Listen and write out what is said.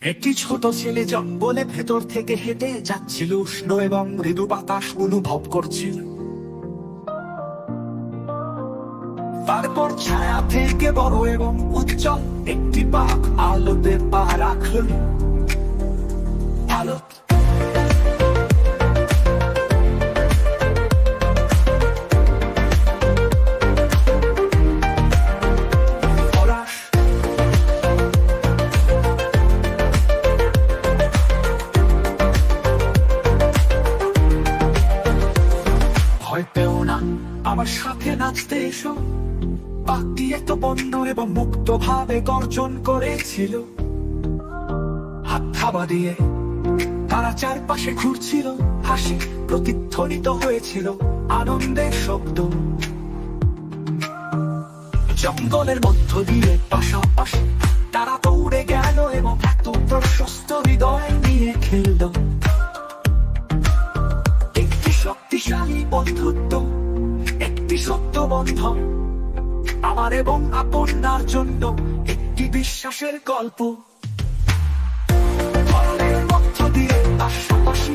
একটি ছোট ছেলে জঙ্গলে ভেতর থেকে হেঁটে যাচ্ছিল, উষ্ণ এবং মৃদু বাতাস অনুভব করছিল। তারপর ছায়া থেকে বড় এবং উজ্জ্বল একটি বাঘ আলোতে পা রাখল। আলো ভয় পেও না, আমার সাথে নাচতে এসো। বাঘটি এত বন্ধ এবং মুক্ত ভাবে গর্জন করেছিল। হাত থাবা দিয়ে তারা চারপাশে ঘুরছিল, হাসি প্রতিধ্বনিত হয়েছিল আনন্দের শব্দ। জঙ্গলের মধ্য দিয়ে পাশাপাশি তারা দৌড়ে গেল এবং এত প্রশস্ত হৃদয় নিয়ে খেলল। একটি শক্তিশালী বন্ধুত্ব, একটি সত্য বন্ধন, আমার এবং আপনার জন্য একটি বিশ্বাসের গল্প। মধ্য দিয়ে পাশাপাশি